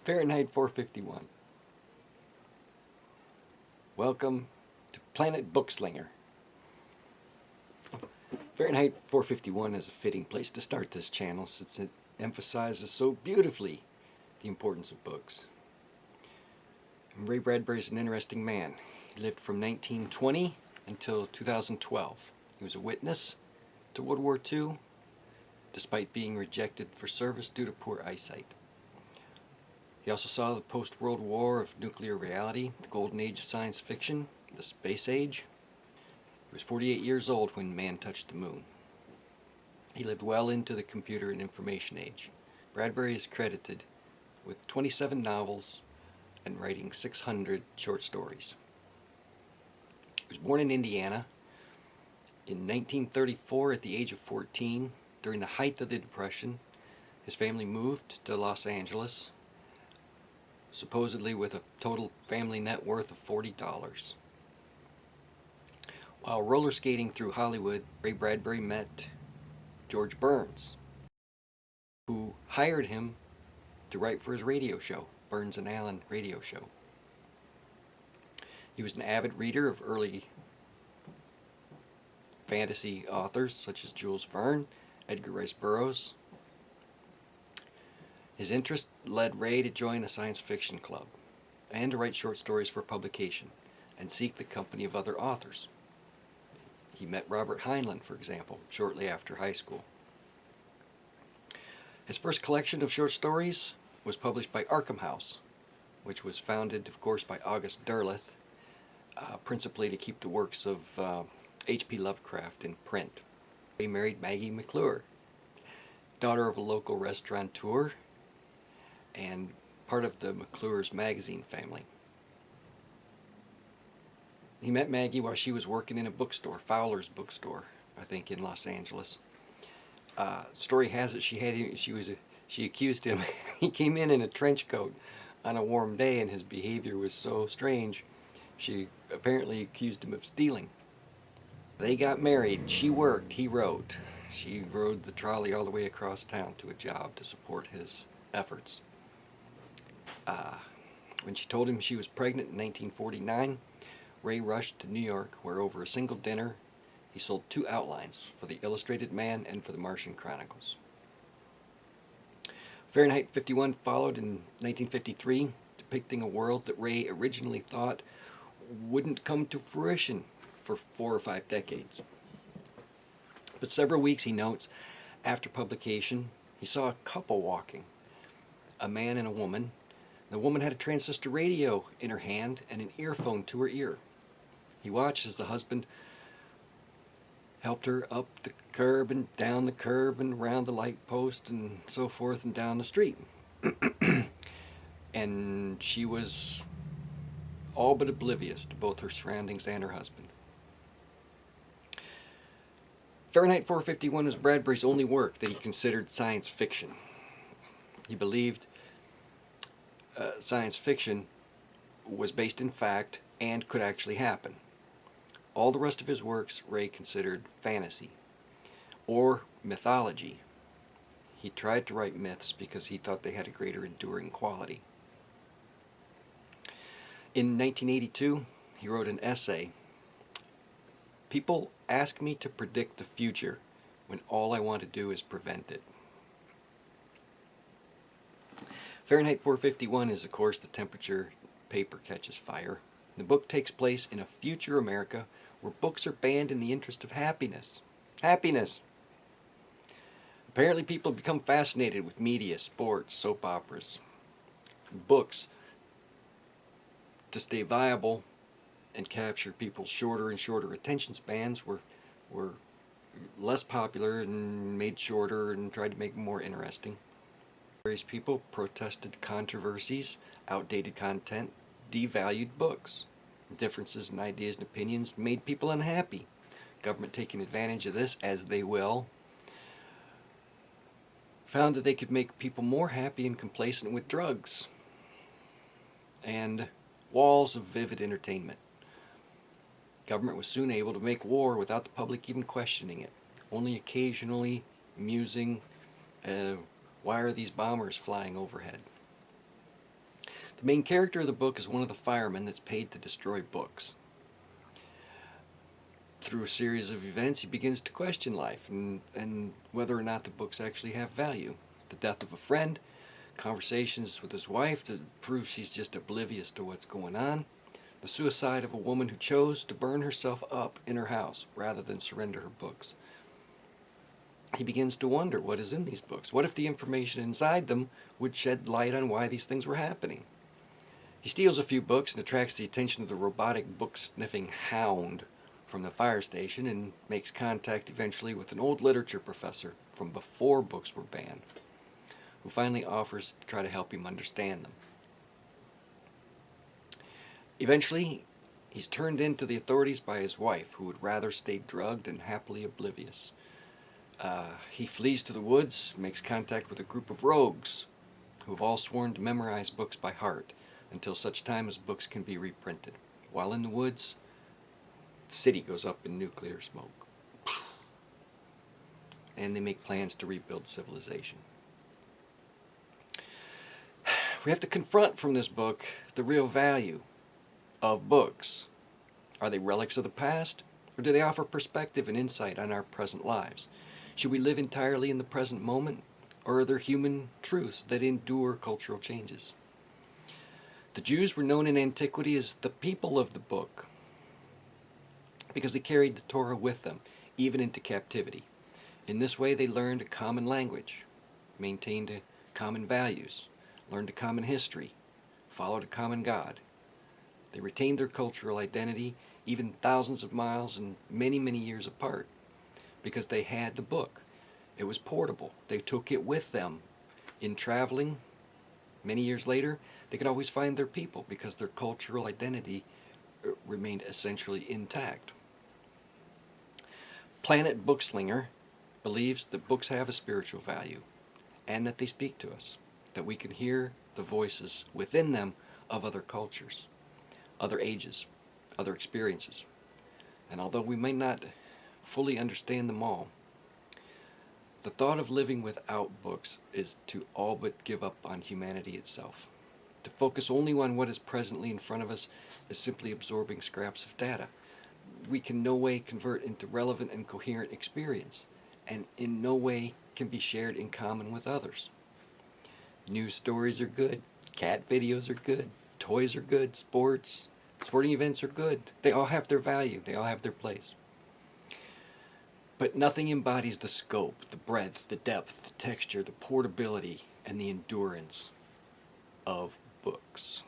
Fahrenheit 451. Welcome to Planet Bookslinger. Fahrenheit 451 is a fitting place to start this channel since it emphasizes so beautifully the importance of books. And Ray Bradbury is an interesting man. He lived from 1920 until 2012. He was a witness to World War II, despite being rejected for service due to poor eyesight. He also saw the post-World War of nuclear reality, the golden age of science fiction, the space age. He was 48 years old when man touched the moon. He lived well into the computer and information age. Bradbury is credited with 27 novels and writing 600 short stories. He was born in Indiana in 1934 at the age of 14. During the height of the Depression, his family moved to Los Angeles, supposedly with a total family net worth of $40. While roller skating through Hollywood, Ray Bradbury met George Burns, who hired him to write for his radio show, Burns and Allen radio show. He was an avid reader of early fantasy authors such as Jules Verne, Edgar Rice Burroughs. His interest led Ray to join a science fiction club and to write short stories for publication and seek the company of other authors. He met Robert Heinlein, for example, shortly after high school. His first collection of short stories was published by Arkham House, which was founded, of course, by August Derleth, principally to keep the works of H.P. Lovecraft in print. He married Maggie McClure, daughter of a local restaurateur and part of the McClure's magazine family. He met Maggie while she was working in a bookstore, Fowler's bookstore, I think, in Los Angeles. Story has it she accused him. He came in a trench coat on a warm day, and his behavior was so strange. She apparently accused him of stealing. They got married. She worked. He wrote. She rode the trolley all the way across town to a job to support his efforts. When she told him she was pregnant in 1949, Ray rushed to New York, where over a single dinner he sold 2 outlines for the Illustrated Man and for the Martian Chronicles. Fahrenheit 51 followed in 1953, depicting a world that Ray originally thought wouldn't come to fruition for 4 or 5 decades. But several weeks, he notes, after publication, he saw a couple walking, a man and a woman. The woman had a transistor radio in her hand and an earphone to her ear. He watched as the husband helped her up the curb and down the curb and around the light post and so forth and down the street. And she was all but oblivious to both her surroundings and her husband. Fahrenheit 451 was Bradbury's only work that he considered science fiction. He believed science fiction was based in fact and could actually happen. All the rest of his works Ray considered fantasy or mythology. He tried to write myths because he thought they had a greater enduring quality. In 1982, he wrote an essay, "People ask me to predict the future when all I want to do is prevent it." Fahrenheit 451 is, of course, the temperature paper catches fire. The book takes place in a future America where books are banned in the interest of happiness. Happiness! Apparently people have become fascinated with media, sports, soap operas. Books, to stay viable and capture people's shorter and shorter attention spans, were less popular and made shorter and tried to make them more interesting. Various people protested controversies, outdated content, devalued books. Differences in ideas and opinions made people unhappy. Government, taking advantage of this, as they will, found that they could make people more happy and complacent with drugs and walls of vivid entertainment. Government was soon able to make war without the public even questioning it, only occasionally musing, why are these bombers flying overhead? The main character of the book is one of the firemen that's paid to destroy books. Through a series of events, he begins to question life and whether or not the books actually have value. The death of a friend, conversations with his wife to prove she's just oblivious to what's going on, the suicide of a woman who chose to burn herself up in her house rather than surrender her books. He begins to wonder what is in these books. What if the information inside them would shed light on why these things were happening? He steals a few books and attracts the attention of the robotic book-sniffing hound from the fire station and makes contact eventually with an old literature professor from before books were banned, who finally offers to try to help him understand them. Eventually, he's turned in to the authorities by his wife, who would rather stay drugged and happily oblivious. He flees to the woods, makes contact with a group of rogues who have all sworn to memorize books by heart until such time as books can be reprinted. While in the woods, the city goes up in nuclear smoke. And they make plans to rebuild civilization. We have to confront from this book the real value of books. Are they relics of the past, or do they offer perspective and insight on our present lives? Should we live entirely in the present moment, or are there human truths that endure cultural changes? The Jews were known in antiquity as the people of the book because they carried the Torah with them, even into captivity. In this way, they learned a common language, maintained common values, learned a common history, followed a common God. They retained their cultural identity even thousands of miles and many, many years apart because they had the book. It was portable. They took it with them. In traveling, many years later, they could always find their people because their cultural identity remained essentially intact. Planet Bookslinger believes that books have a spiritual value and that they speak to us, that we can hear the voices within them of other cultures, other ages, other experiences. And although we may not fully understand them all, the thought of living without books is to all but give up on humanity itself. To focus only on what is presently in front of us is simply absorbing scraps of data. We can no way convert into relevant and coherent experience, and in no way can be shared in common with others. News stories are good, cat videos are good, toys are good, sporting events are good. They all have their value, they all have their place. But nothing embodies the scope, the breadth, the depth, the texture, the portability, and the endurance of books.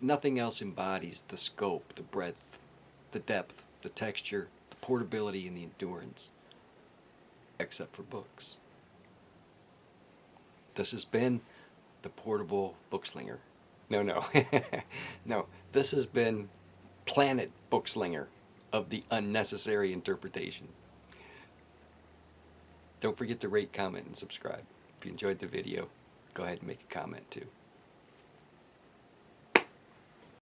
Nothing else embodies the scope, the breadth, the depth, the texture, the portability, and the endurance, except for books. This has been the Portable Bookslinger. No. No, this has been Planet Bookslinger of the Unnecessary Interpretation. Don't forget to rate, comment, and subscribe. If you enjoyed the video, go ahead and make a comment too.